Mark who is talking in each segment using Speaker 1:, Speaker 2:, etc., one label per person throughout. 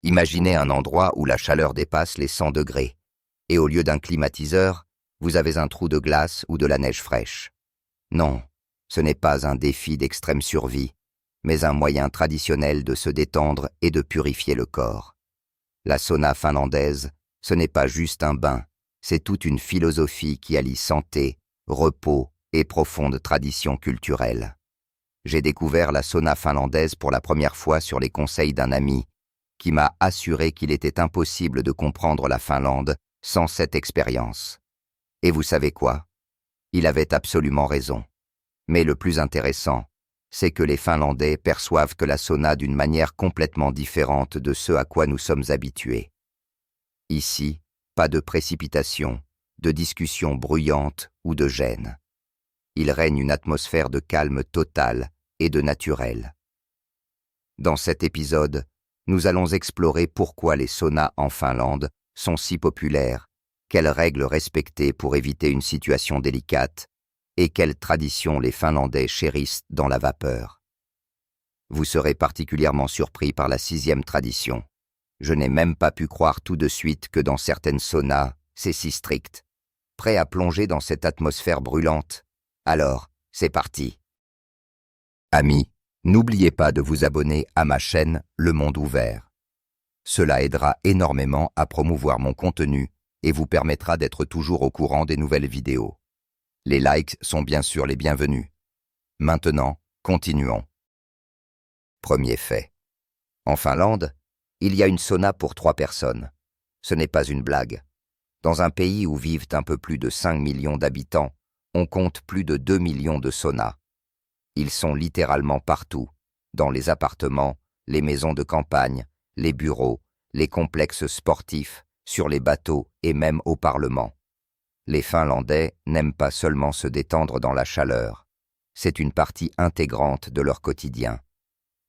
Speaker 1: Imaginez un endroit où la chaleur dépasse les 100 degrés, et au lieu d'un climatiseur, vous avez un trou de glace ou de la neige fraîche. Non, ce n'est pas un défi d'extrême survie, mais un moyen traditionnel de se détendre et de purifier le corps. La sauna finlandaise, ce n'est pas juste un bain, c'est toute une philosophie qui allie santé, repos et profonde tradition culturelle. J'ai découvert la sauna finlandaise pour la première fois sur les conseils d'un ami qui m'a assuré qu'il était impossible de comprendre la Finlande sans cette expérience. Et vous savez quoi? Il avait absolument raison. Mais le plus intéressant, c'est que les Finlandais perçoivent que la sauna d'une manière complètement différente de ce à quoi nous sommes habitués. Ici, pas de précipitation, de discussion bruyante ou de gêne. Il règne une atmosphère de calme total et de naturel. Dans cet épisode, nous allons explorer pourquoi les saunas en Finlande sont si populaires, quelles règles respecter pour éviter une situation délicate et quelles traditions les Finlandais chérissent dans la vapeur. Vous serez particulièrement surpris par la 6e tradition. Je n'ai même pas pu croire tout de suite que dans certaines saunas, c'est si strict. Prêt à plonger dans cette atmosphère brûlante? Alors, c'est parti. Amis, n'oubliez pas de vous abonner à ma chaîne Le Monde Ouvert. Cela aidera énormément à promouvoir mon contenu et vous permettra d'être toujours au courant des nouvelles vidéos. Les likes sont bien sûr les bienvenus. Maintenant, continuons. Premier fait. En Finlande, il y a une sauna pour 3 personnes. Ce n'est pas une blague. Dans un pays où vivent un peu plus de 5 millions d'habitants, on compte plus de 2 millions de saunas. Ils sont littéralement partout, dans les appartements, les maisons de campagne, les bureaux, les complexes sportifs, sur les bateaux et même au Parlement. Les Finlandais n'aiment pas seulement se détendre dans la chaleur. C'est une partie intégrante de leur quotidien.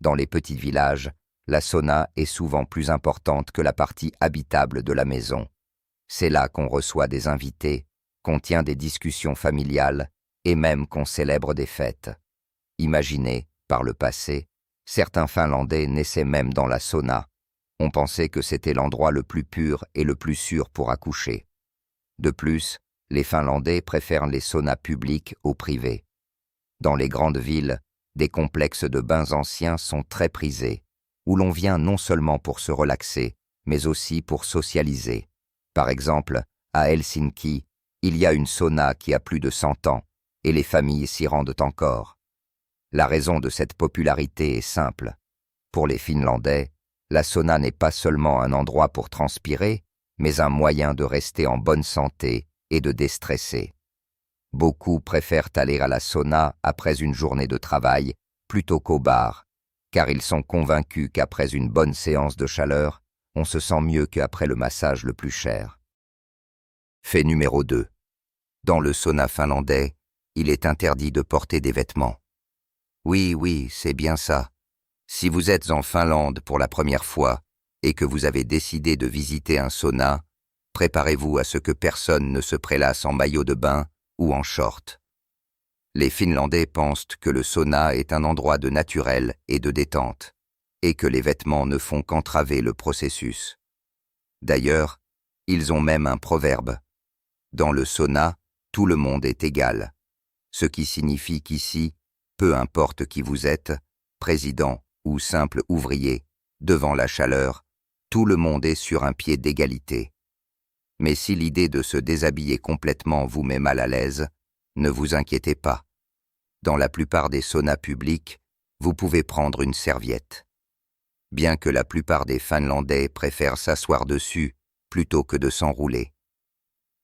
Speaker 1: Dans les petits villages, la sauna est souvent plus importante que la partie habitable de la maison. C'est là qu'on reçoit des invités, qu'on tient des discussions familiales et même qu'on célèbre des fêtes. Imaginez, par le passé, certains Finlandais naissaient même dans la sauna. On pensait que c'était l'endroit le plus pur et le plus sûr pour accoucher. De plus, les Finlandais préfèrent les saunas publics aux privés. Dans les grandes villes, des complexes de bains anciens sont très prisés, où l'on vient non seulement pour se relaxer, mais aussi pour socialiser. Par exemple, à Helsinki, il y a une sauna qui a plus de 100 ans, et les familles s'y rendent encore. La raison de cette popularité est simple. Pour les Finlandais, la sauna n'est pas seulement un endroit pour transpirer, mais un moyen de rester en bonne santé et de déstresser. Beaucoup préfèrent aller à la sauna après une journée de travail plutôt qu'au bar, car ils sont convaincus qu'après une bonne séance de chaleur, on se sent mieux qu'après le massage le plus cher. Fait numéro 2. Dans le sauna finlandais, il est interdit de porter des vêtements. Oui, c'est bien ça. Si vous êtes en Finlande pour la première fois et que vous avez décidé de visiter un sauna, préparez-vous à ce que personne ne se prélasse en maillot de bain ou en short. Les Finlandais pensent que le sauna est un endroit de naturel et de détente, et que les vêtements ne font qu'entraver le processus. D'ailleurs, ils ont même un proverbe. Dans le sauna, tout le monde est égal, ce qui signifie qu'ici, peu importe qui vous êtes, président ou simple ouvrier, devant la chaleur, tout le monde est sur un pied d'égalité. Mais si l'idée de se déshabiller complètement vous met mal à l'aise, ne vous inquiétez pas. Dans la plupart des saunas publics, vous pouvez prendre une serviette. Bien que la plupart des Finlandais préfèrent s'asseoir dessus plutôt que de s'enrouler.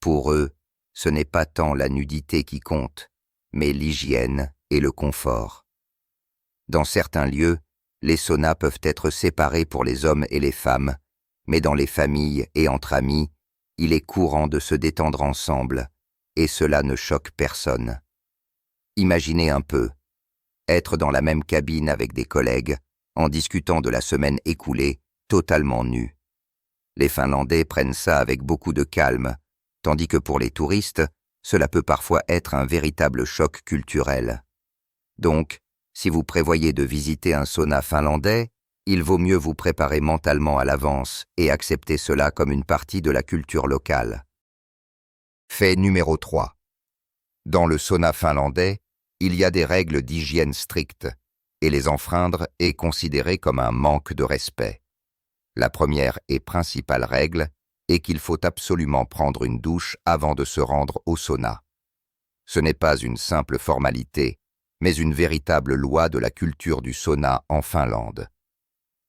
Speaker 1: Pour eux, ce n'est pas tant la nudité qui compte, mais l'hygiène et le confort. Dans certains lieux, les saunas peuvent être séparés pour les hommes et les femmes, mais dans les familles et entre amis, il est courant de se détendre ensemble, et cela ne choque personne. Imaginez un peu, être dans la même cabine avec des collègues, en discutant de la semaine écoulée, totalement nus. Les Finlandais prennent ça avec beaucoup de calme, tandis que pour les touristes, cela peut parfois être un véritable choc culturel. Donc, si vous prévoyez de visiter un sauna finlandais, Il vaut mieux vous préparer mentalement à l'avance et accepter cela comme une partie de la culture locale. Fait numéro 3. Dans le sauna finlandais, il y a des règles d'hygiène strictes, et les enfreindre est considéré comme un manque de respect. La première et principale règle est qu'il faut absolument prendre une douche avant de se rendre au sauna. Ce n'est pas une simple formalité, mais une véritable loi de la culture du sauna en Finlande.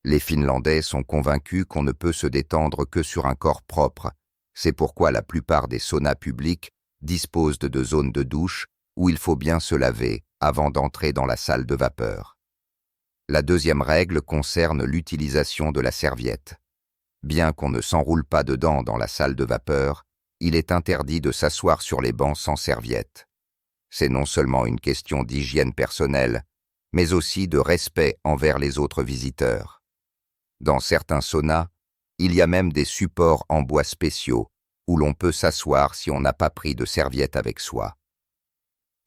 Speaker 1: Les Finlandais sont convaincus qu'on ne peut se détendre que sur un corps propre. C'est pourquoi la plupart des saunas publics disposent de zones de douche où il faut bien se laver avant d'entrer dans la salle de vapeur. La deuxième règle concerne l'utilisation de la serviette. Bien qu'on ne s'enroule pas dedans dans la salle de vapeur, il est interdit de s'asseoir sur les bancs sans serviette. C'est non seulement une question d'hygiène personnelle, mais aussi de respect envers les autres visiteurs. Dans certains saunas, il y a même des supports en bois spéciaux où l'on peut s'asseoir si on n'a pas pris de serviette avec soi.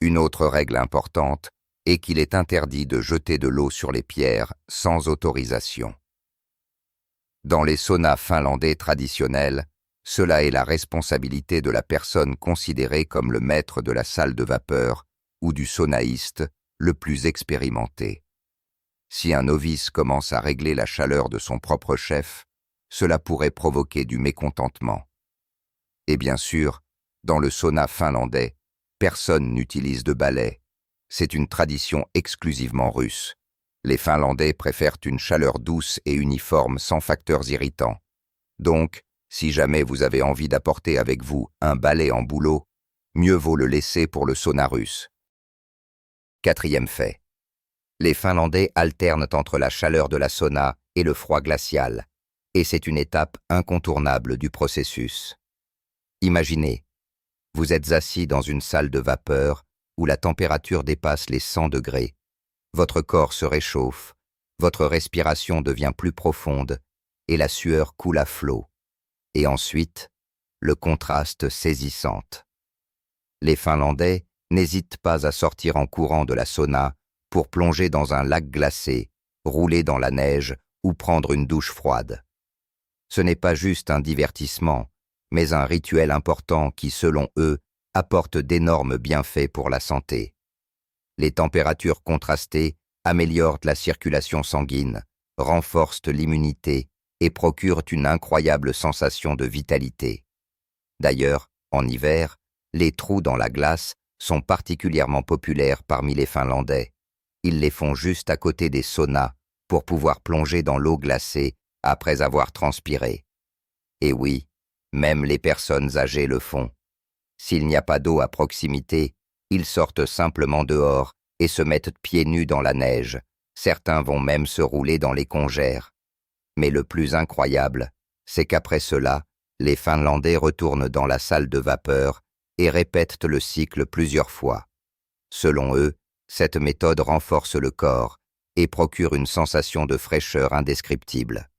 Speaker 1: Une autre règle importante est qu'il est interdit de jeter de l'eau sur les pierres sans autorisation. Dans les saunas finlandais traditionnels, cela est la responsabilité de la personne considérée comme le maître de la salle de vapeur ou du saunaïste le plus expérimenté. Si un novice commence à régler la chaleur de son propre chef, cela pourrait provoquer du mécontentement. Et bien sûr, dans le sauna finlandais, personne n'utilise de balai. C'est une tradition exclusivement russe. Les Finlandais préfèrent une chaleur douce et uniforme sans facteurs irritants. Donc, si jamais vous avez envie d'apporter avec vous un balai en bouleau, mieux vaut le laisser pour le sauna russe. Quatrième fait. Les Finlandais alternent entre la chaleur de la sauna et le froid glacial, et c'est une étape incontournable du processus. Imaginez, vous êtes assis dans une salle de vapeur où la température dépasse les 100 degrés. Votre corps se réchauffe, votre respiration devient plus profonde et la sueur coule à flot. Et ensuite, le contraste saisissante. Les Finlandais n'hésitent pas à sortir en courant de la sauna pour plonger dans un lac glacé, rouler dans la neige ou prendre une douche froide. Ce n'est pas juste un divertissement, mais un rituel important qui, selon eux, apporte d'énormes bienfaits pour la santé. Les températures contrastées améliorent la circulation sanguine, renforcent l'immunité et procurent une incroyable sensation de vitalité. D'ailleurs, en hiver, les trous dans la glace sont particulièrement populaires parmi les Finlandais. Ils les font juste à côté des saunas pour pouvoir plonger dans l'eau glacée après avoir transpiré. Et oui, même les personnes âgées le font. S'il n'y a pas d'eau à proximité, ils sortent simplement dehors et se mettent pieds nus dans la neige. Certains vont même se rouler dans les congères. Mais le plus incroyable, c'est qu'après cela, les Finlandais retournent dans la salle de vapeur et répètent le cycle plusieurs fois. Selon eux, cette méthode renforce le corps et procure une sensation de fraîcheur indescriptible.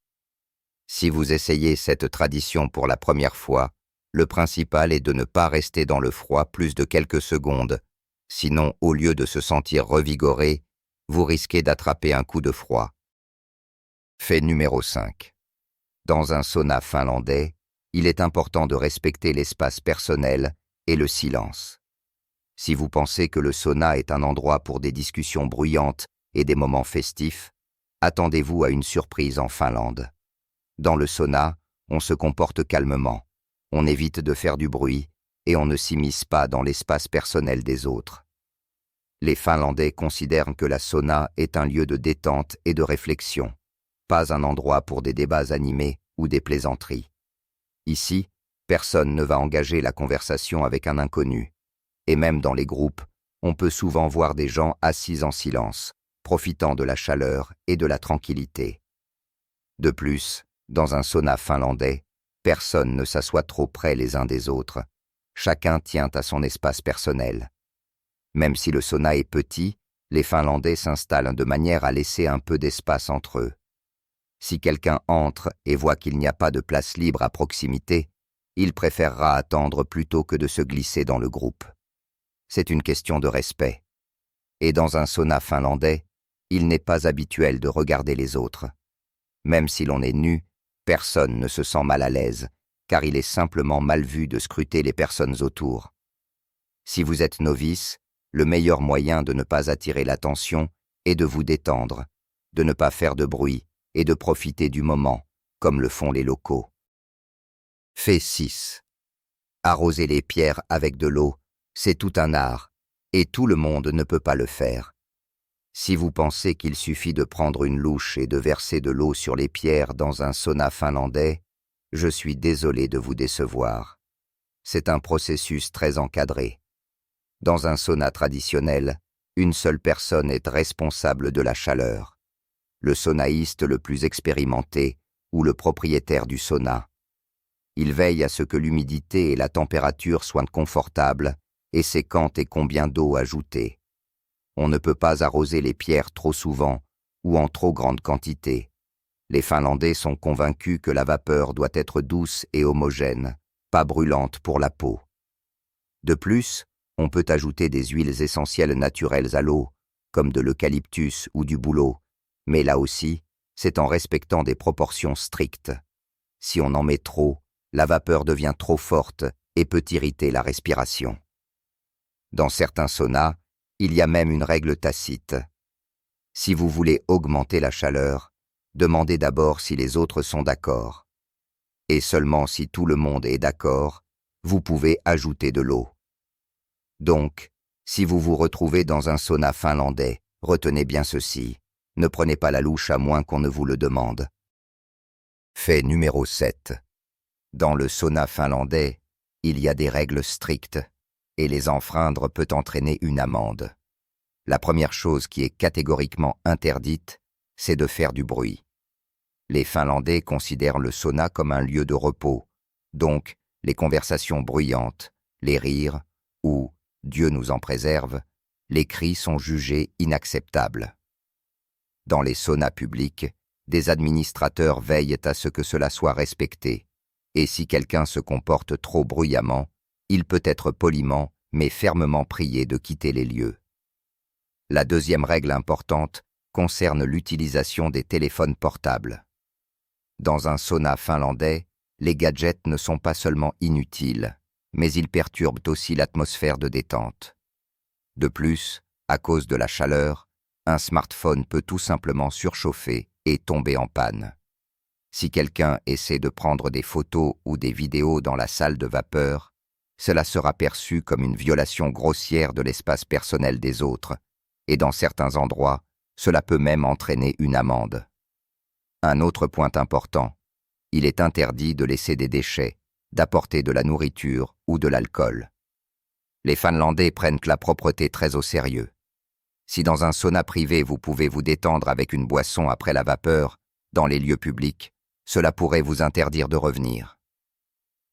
Speaker 1: Si vous essayez cette tradition pour la première fois, le principal est de ne pas rester dans le froid plus de quelques secondes. Sinon, au lieu de se sentir revigoré, vous risquez d'attraper un coup de froid. Fait numéro 5. Dans un sauna finlandais, il est important de respecter l'espace personnel et le silence. Si vous pensez que le sauna est un endroit pour des discussions bruyantes et des moments festifs, attendez-vous à une surprise en Finlande. Dans le sauna, on se comporte calmement, on évite de faire du bruit et on ne s'immisce pas dans l'espace personnel des autres. Les Finlandais considèrent que la sauna est un lieu de détente et de réflexion, pas un endroit pour des débats animés ou des plaisanteries. Ici, personne ne va engager la conversation avec un inconnu. Et même dans les groupes, on peut souvent voir des gens assis en silence, profitant de la chaleur et de la tranquillité. De plus, dans un sauna finlandais, personne ne s'assoit trop près les uns des autres. Chacun tient à son espace personnel. Même si le sauna est petit, les Finlandais s'installent de manière à laisser un peu d'espace entre eux. Si quelqu'un entre et voit qu'il n'y a pas de place libre à proximité, il préférera attendre plutôt que de se glisser dans le groupe. C'est une question de respect. Et dans un sauna finlandais, il n'est pas habituel de regarder les autres. Même si l'on est nu, personne ne se sent mal à l'aise, car il est simplement mal vu de scruter les personnes autour. Si vous êtes novice, le meilleur moyen de ne pas attirer l'attention est de vous détendre, de ne pas faire de bruit et de profiter du moment, comme le font les locaux. Fait 6. Arroser les pierres avec de l'eau, c'est tout un art, et tout le monde ne peut pas le faire. Si vous pensez qu'il suffit de prendre une louche et de verser de l'eau sur les pierres dans un sauna finlandais, je suis désolé de vous décevoir. C'est un processus très encadré. Dans un sauna traditionnel, une seule personne est responsable de la chaleur. Le saunaïste le plus expérimenté ou le propriétaire du sauna. Il veille à ce que l'humidité et la température soient confortables et sait quand et combien d'eau ajouter. On ne peut pas arroser les pierres trop souvent ou en trop grande quantité. Les Finlandais sont convaincus que la vapeur doit être douce et homogène, pas brûlante pour la peau. De plus, on peut ajouter des huiles essentielles naturelles à l'eau, comme de l'eucalyptus ou du bouleau, mais là aussi, c'est en respectant des proportions strictes. Si on en met trop, la vapeur devient trop forte et peut irriter la respiration. Dans certains saunas, il y a même une règle tacite. Si vous voulez augmenter la chaleur, demandez d'abord si les autres sont d'accord. Et seulement si tout le monde est d'accord, vous pouvez ajouter de l'eau. Donc, si vous vous retrouvez dans un sauna finlandais, retenez bien ceci, ne prenez pas la louche à moins qu'on ne vous le demande. Fait numéro 7. Dans le sauna finlandais, il y a des règles strictes, et les enfreindre peut entraîner une amende. La première chose qui est catégoriquement interdite, c'est de faire du bruit. Les Finlandais considèrent le sauna comme un lieu de repos, donc les conversations bruyantes, les rires ou, Dieu nous en préserve, les cris sont jugés inacceptables. Dans les saunas publics, des administrateurs veillent à ce que cela soit respecté, et si quelqu'un se comporte trop bruyamment, il peut être poliment mais fermement prié de quitter les lieux. La deuxième règle importante concerne l'utilisation des téléphones portables. Dans un sauna finlandais, les gadgets ne sont pas seulement inutiles, mais ils perturbent aussi l'atmosphère de détente. De plus, à cause de la chaleur, un smartphone peut tout simplement surchauffer et tomber en panne. Si quelqu'un essaie de prendre des photos ou des vidéos dans la salle de vapeur, cela sera perçu comme une violation grossière de l'espace personnel des autres, et dans certains endroits, cela peut même entraîner une amende. Un autre point important, il est interdit de laisser des déchets, d'apporter de la nourriture ou de l'alcool. Les Finlandais prennent la propreté très au sérieux. Si dans un sauna privé vous pouvez vous détendre avec une boisson après la vapeur, dans les lieux publics, cela pourrait vous interdire de revenir.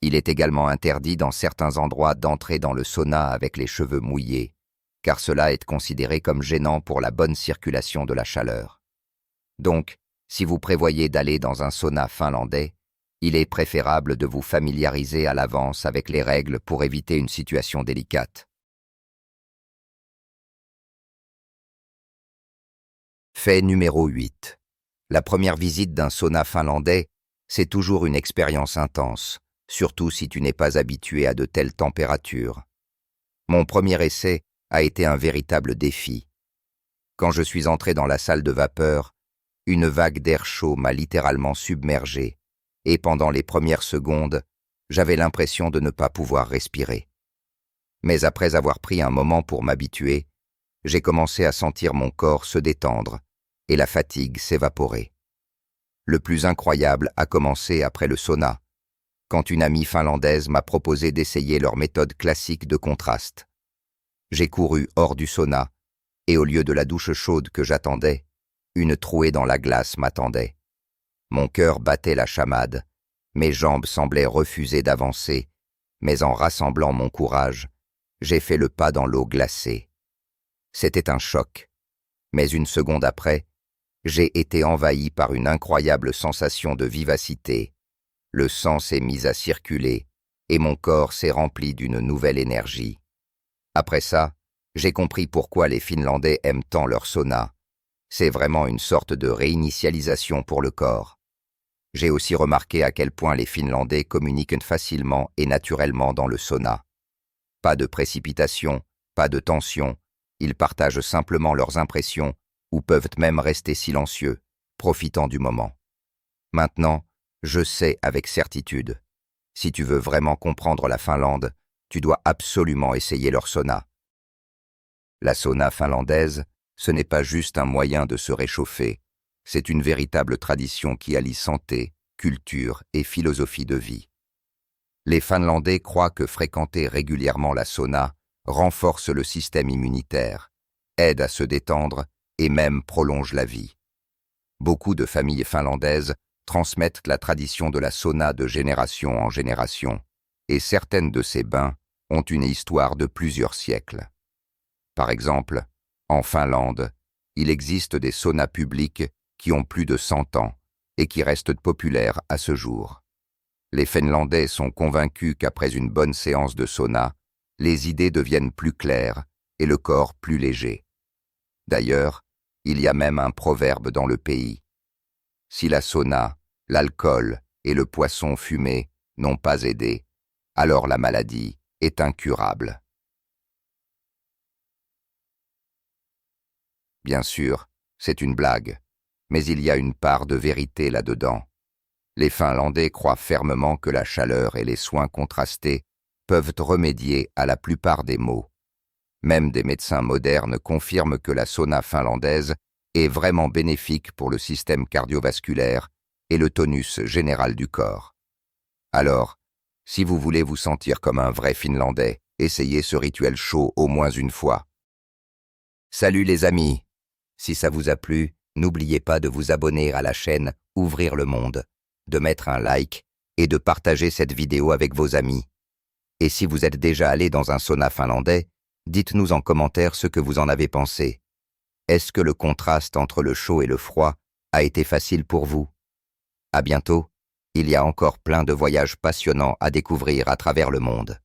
Speaker 1: Il est également interdit dans certains endroits d'entrer dans le sauna avec les cheveux mouillés, car cela est considéré comme gênant pour la bonne circulation de la chaleur. Donc, si vous prévoyez d'aller dans un sauna finlandais, il est préférable de vous familiariser à l'avance avec les règles pour éviter une situation délicate. Fait numéro 8. La première visite d'un sauna finlandais, c'est toujours une expérience intense, surtout si tu n'es pas habitué à de telles températures. Mon premier essai a été un véritable défi. Quand je suis entré dans la salle de vapeur, une vague d'air chaud m'a littéralement submergé, et pendant les premières secondes, j'avais l'impression de ne pas pouvoir respirer. Mais après avoir pris un moment pour m'habituer, j'ai commencé à sentir mon corps se détendre et la fatigue s'évaporer. Le plus incroyable a commencé après le sauna, quand une amie finlandaise m'a proposé d'essayer leur méthode classique de contraste. J'ai couru hors du sauna, et au lieu de la douche chaude que j'attendais, une trouée dans la glace m'attendait. Mon cœur battait la chamade, mes jambes semblaient refuser d'avancer, mais en rassemblant mon courage, j'ai fait le pas dans l'eau glacée. C'était un choc, mais une seconde après, j'ai été envahi par une incroyable sensation de vivacité. Le sang s'est mis à circuler et mon corps s'est rempli d'une nouvelle énergie. Après ça, j'ai compris pourquoi les Finlandais aiment tant leur sauna. C'est vraiment une sorte de réinitialisation pour le corps. J'ai aussi remarqué à quel point les Finlandais communiquent facilement et naturellement dans le sauna. Pas de précipitation, pas de tension, ils partagent simplement leurs impressions ou peuvent même rester silencieux, profitant du moment. Maintenant, je sais avec certitude, si tu veux vraiment comprendre la Finlande, tu dois absolument essayer leur sauna. La sauna finlandaise, ce n'est pas juste un moyen de se réchauffer, c'est une véritable tradition qui allie santé, culture et philosophie de vie. Les Finlandais croient que fréquenter régulièrement la sauna renforce le système immunitaire, aide à se détendre et même prolonge la vie. Beaucoup de familles finlandaises transmettent la tradition de la sauna de génération en génération, et certaines de ces bains ont une histoire de plusieurs siècles. Par exemple, en Finlande, il existe des saunas publics qui ont plus de 100 ans et qui restent populaires à ce jour. Les Finlandais sont convaincus qu'après une bonne séance de sauna, les idées deviennent plus claires et le corps plus léger. D'ailleurs, il y a même un proverbe dans le pays. Si la sauna, l'alcool et le poisson fumé n'ont pas aidé, alors la maladie est incurable. Bien sûr, c'est une blague, mais il y a une part de vérité là-dedans. Les Finlandais croient fermement que la chaleur et les soins contrastés peuvent remédier à la plupart des maux. Même des médecins modernes confirment que la sauna finlandaise est vraiment bénéfique pour le système cardiovasculaire et le tonus général du corps. Alors, si vous voulez vous sentir comme un vrai Finlandais, essayez ce rituel chaud au moins une fois. Salut les amis! Si ça vous a plu, n'oubliez pas de vous abonner à la chaîne Ouvrir le Monde, de mettre un like et de partager cette vidéo avec vos amis. Et si vous êtes déjà allé dans un sauna finlandais, dites-nous en commentaire ce que vous en avez pensé. Est-ce que le contraste entre le chaud et le froid a été facile pour vous? À bientôt, il y a encore plein de voyages passionnants à découvrir à travers le monde.